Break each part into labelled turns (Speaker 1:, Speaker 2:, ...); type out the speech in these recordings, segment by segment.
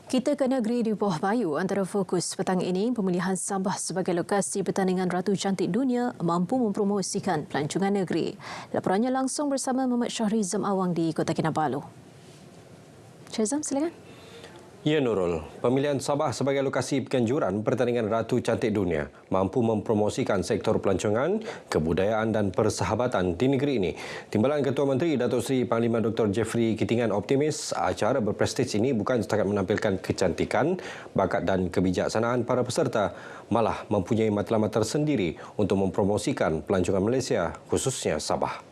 Speaker 1: Kita ke negeri di bawah bayu antara fokus petang ini pemilihan Sabah sebagai lokasi pertandingan Ratu Cantik Dunia mampu mempromosikan pelancongan negeri. Laporannya langsung bersama Muhammad Syahri Zam Awang di Kota Kinabalu. Syazam, silakan.
Speaker 2: Ya Nurul, pemilihan Sabah sebagai lokasi penganjuran pertandingan Ratu Cantik Dunia mampu mempromosikan sektor pelancongan, kebudayaan dan persahabatan di negeri ini. Timbalan Ketua Menteri Datuk Seri Panglima Dr. Jeffrey Kitingan optimis acara berprestij ini bukan setakat menampilkan kecantikan, bakat dan kebijaksanaan para peserta, malah mempunyai matlamat tersendiri untuk mempromosikan pelancongan Malaysia, khususnya Sabah.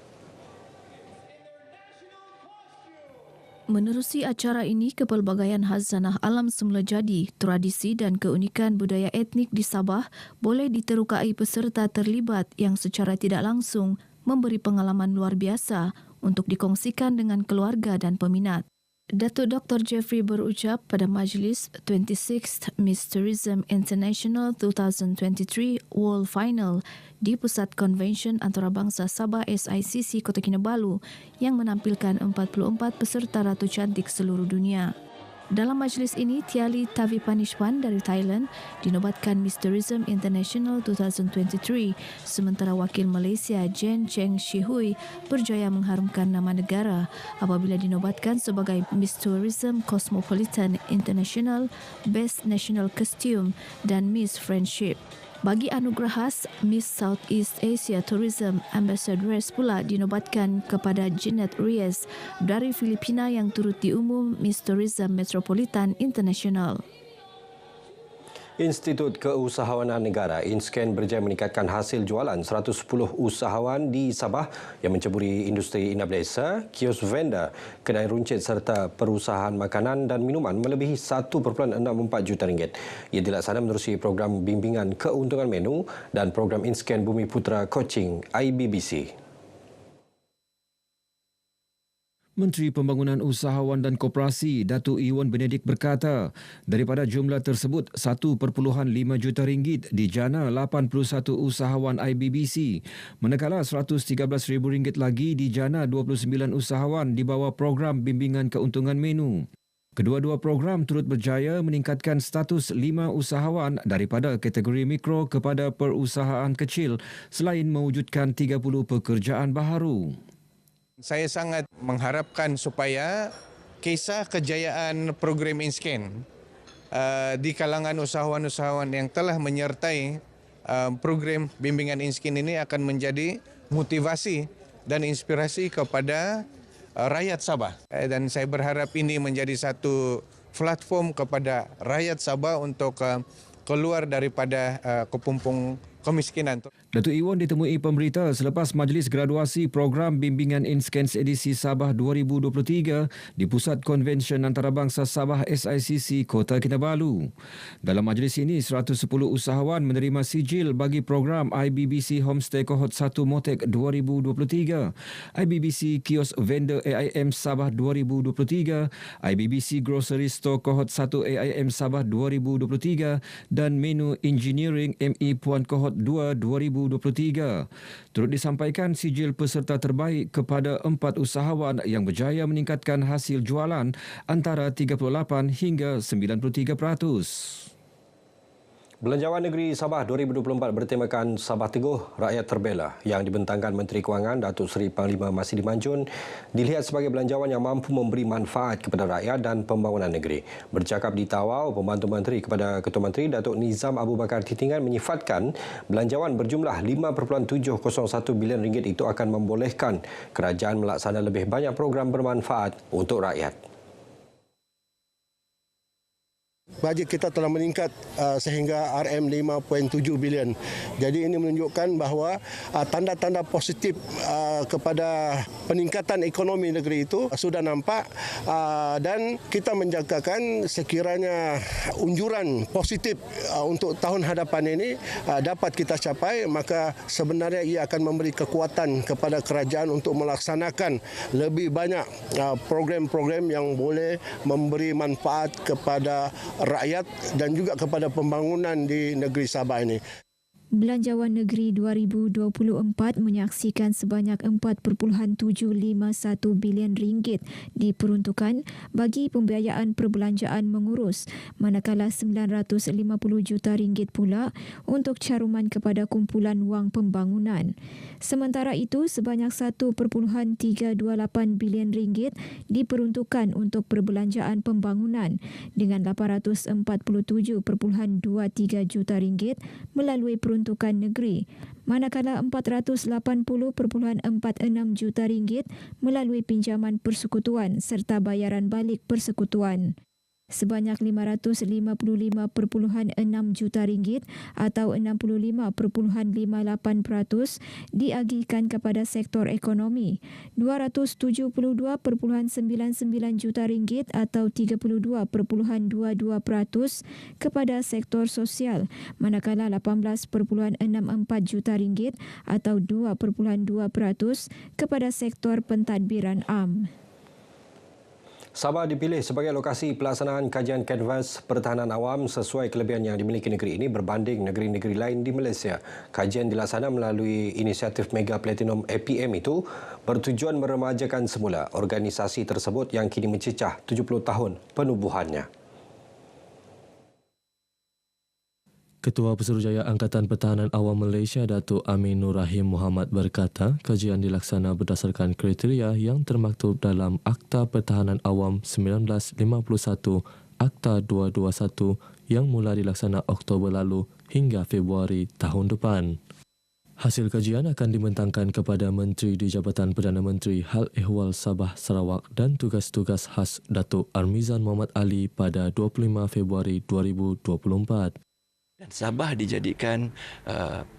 Speaker 3: Menerusi acara ini, kepelbagaian khazanah alam semula jadi, tradisi dan keunikan budaya etnik di Sabah boleh diterukai peserta terlibat yang secara tidak langsung memberi pengalaman luar biasa untuk dikongsikan dengan keluarga dan peminat. Datuk Dr. Jeffrey berucap pada majlis 26th Miss Tourism International 2023 World Final di Pusat Konvensyen Antarabangsa Sabah SICC Kota Kinabalu yang menampilkan 44 peserta Ratu Cantik seluruh dunia. Dalam majlis ini, Tiali Tavipanishpan dari Thailand dinobatkan Miss Tourism International 2023, sementara wakil Malaysia Jen Cheng Shihui berjaya mengharumkan nama negara apabila dinobatkan sebagai Miss Tourism Cosmopolitan International, Best National Costume dan Miss Friendship. Bagi anugerah khas, Miss Southeast Asia Tourism Ambassadress pula dinobatkan kepada Jeanette Reyes dari Filipina yang turut diumum Miss Tourism Metropolitan International.
Speaker 2: Institut Keusahawanan Negara InScan berjaya meningkatkan hasil jualan 110 usahawan di Sabah yang menceburi industri inablesa, kios vendor, kedai runcit serta perusahaan makanan dan minuman melebihi 1.64 juta ringgit. Ia dilaksana menerusi program bimbingan keuntungan menu dan program InScan Bumi Putra Coaching IBBC.
Speaker 4: Menteri Pembangunan Usahawan dan Koperasi Datuk Iwan Benedik berkata, daripada jumlah tersebut 1.5 juta ringgit dijana 81 usahawan IBBC, manakala RM113,000 lagi dijana 29 usahawan di bawah program bimbingan keuntungan menu. Kedua-dua program turut berjaya meningkatkan status 5 usahawan daripada kategori mikro kepada perusahaan kecil selain mewujudkan 30 pekerjaan baharu.
Speaker 5: Saya sangat mengharapkan supaya kisah kejayaan program InScan di kalangan usahawan-usahawan yang telah menyertai program bimbingan InScan ini akan menjadi motivasi dan inspirasi kepada rakyat Sabah. Dan saya berharap ini menjadi satu platform kepada rakyat Sabah untuk keluar daripada kepumpung kemiskinan.
Speaker 4: Datuk Iwan ditemui pemberita selepas majlis graduasi program bimbingan InScan edisi Sabah 2023 di Pusat Konvensyen Antarabangsa Sabah SICC Kota Kinabalu. Dalam majlis ini, 110 usahawan menerima sijil bagi program IBBC Homestay Kohort 1 Motek 2023, IBBC Kios Vendor AIM Sabah 2023, IBBC Grocery Store Kohort 1 AIM Sabah 2023 dan Menu Engineering ME Puan Kohort 2 2023. Turut disampaikan sijil peserta terbaik kepada 4 usahawan yang berjaya meningkatkan hasil jualan antara 38 hingga 93%.
Speaker 2: Belanjawan Negeri Sabah 2024 bertemakan Sabah Teguh, Rakyat Terbela yang dibentangkan Menteri Kewangan Datuk Seri Panglima Masidi Manjun dilihat sebagai belanjawan yang mampu memberi manfaat kepada rakyat dan pembangunan negeri. Bercakap di Tawau, Pembantu Menteri kepada Ketua Menteri Datuk Nizam Abu Bakar Titingan menyifatkan belanjawan berjumlah 5.701 bilion ringgit itu akan membolehkan kerajaan melaksana lebih banyak program bermanfaat untuk rakyat.
Speaker 6: Bajet kita telah meningkat sehingga RM5.7 bilion. Jadi ini menunjukkan bahawa tanda-tanda positif kepada peningkatan ekonomi negeri itu sudah nampak dan kita menjangkakan sekiranya unjuran positif untuk tahun hadapan ini dapat kita capai, maka sebenarnya ia akan memberi kekuatan kepada kerajaan untuk melaksanakan lebih banyak program-program yang boleh memberi manfaat kepada rakyat dan juga kepada pembangunan di negeri Sabah ini.
Speaker 3: Belanjawan Negeri 2024 menyaksikan sebanyak 4.751 bilion ringgit diperuntukkan bagi pembiayaan perbelanjaan mengurus, manakala 950 juta ringgit pula untuk caruman kepada kumpulan wang pembangunan. Sementara itu, sebanyak 1.328 bilion ringgit diperuntukkan untuk perbelanjaan pembangunan dengan 847.23 juta ringgit melalui peruntukan negeri, manakala 480.46 juta ringgit melalui pinjaman persekutuan serta bayaran balik persekutuan. Sebanyak 555.6 juta ringgit atau 65.58% diagihkan kepada sektor ekonomi, 272.99 juta ringgit atau 32.22% kepada sektor sosial, manakala 18.64 juta ringgit atau 2.2% kepada sektor pentadbiran am.
Speaker 2: Sabah dipilih sebagai lokasi pelaksanaan kajian kanvas pertahanan awam sesuai kelebihan yang dimiliki negeri ini berbanding negeri-negeri lain di Malaysia. Kajian dilaksana melalui inisiatif Mega Platinum APM itu bertujuan meremajakan semula organisasi tersebut yang kini mencecah 70 tahun penubuhannya.
Speaker 7: Ketua Pesuruhjaya Angkatan Pertahanan Awam Malaysia, Datuk Amin Nur Rahim Muhammad berkata, kajian dilaksana berdasarkan kriteria yang termaktub dalam Akta Pertahanan Awam 1951, Akta 221 yang mula dilaksana Oktober lalu hingga Februari tahun depan. Hasil kajian akan dibentangkan kepada Menteri di Jabatan Perdana Menteri Hal Ehwal Sabah Sarawak dan tugas-tugas khas Datuk Armizan Muhammad Ali pada 25 Februari 2024.
Speaker 8: Dan Sabah dijadikan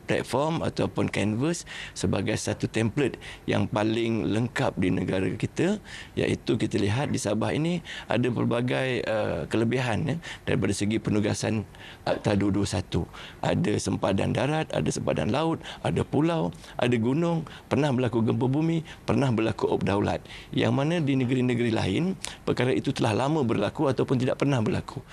Speaker 8: platform ataupun canvas sebagai satu template yang paling lengkap di negara kita, iaitu kita lihat di Sabah ini ada pelbagai kelebihan daripada segi penugasan Akta 221. Ada sempadan darat, ada sempadan laut, ada pulau, ada gunung, pernah berlaku gempa bumi, pernah berlaku obdaulat. Yang mana di negeri-negeri lain perkara itu telah lama berlaku ataupun tidak pernah berlaku.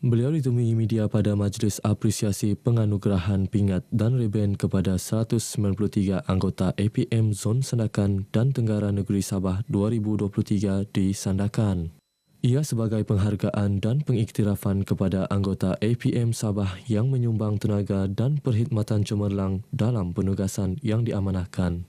Speaker 7: Beliau ditemui media pada Majlis Apresiasi Penganugerahan Pingat dan Reben kepada 193 anggota APM Zon Sandakan dan Tenggara Negeri Sabah 2023 di Sandakan. Ia sebagai penghargaan dan pengiktirafan kepada anggota APM Sabah yang menyumbang tenaga dan perkhidmatan cemerlang dalam penugasan yang diamanahkan.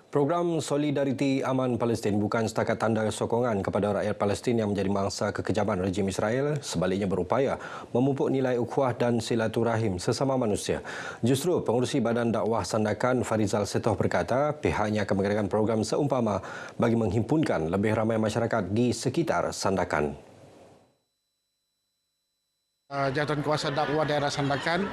Speaker 2: Program Solidariti Aman Palestin bukan setakat tanda sokongan kepada rakyat Palestin yang menjadi mangsa kekejaman rejim Israel, sebaliknya berupaya memupuk nilai ukhuwah dan silaturahim sesama manusia. Justru pengurusi Badan Dakwah Sandakan Farizal Setoh berkata pihaknya akan mengadakan program seumpama bagi menghimpunkan lebih ramai masyarakat di sekitar Sandakan.
Speaker 9: Jawatan Kuasa Dakwah Daerah Sandakan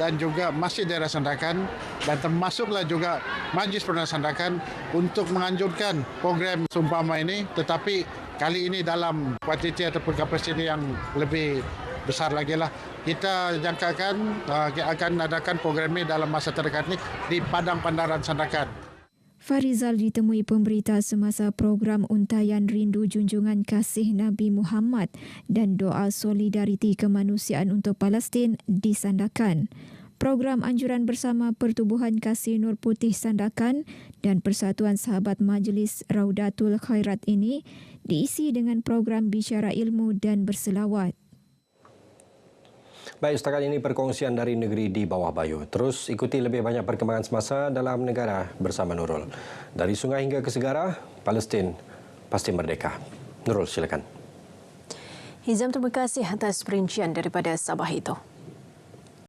Speaker 9: dan juga Masjid Daerah Sandakan dan termasuklah juga Majlis Perdana Sandakan untuk menganjurkan program seumpama ini, tetapi kali ini dalam kuantiti ataupun kapasiti yang lebih besar lagi lah. Kita jangkakan akan adakan program ini dalam masa terdekat ini di Padang Pandaran Sandakan.
Speaker 3: Farizal ditemui pemberita semasa program untayan rindu junjungan kasih Nabi Muhammad dan doa solidariti kemanusiaan untuk Palestin di Sandakan. Program anjuran bersama Pertubuhan Kasih Nur Putih Sandakan dan Persatuan Sahabat Majlis Raudatul Khairat ini diisi dengan program bicara ilmu dan berselawat.
Speaker 2: Baik, setakat ini perkongsian dari negeri di bawah Bayu. Terus ikuti lebih banyak perkembangan semasa dalam negara bersama Nurul. Dari sungai hingga ke segara, Palestin pasti merdeka. Nurul, silakan.
Speaker 1: Hizam, terima kasih atas perincian daripada Sabah itu.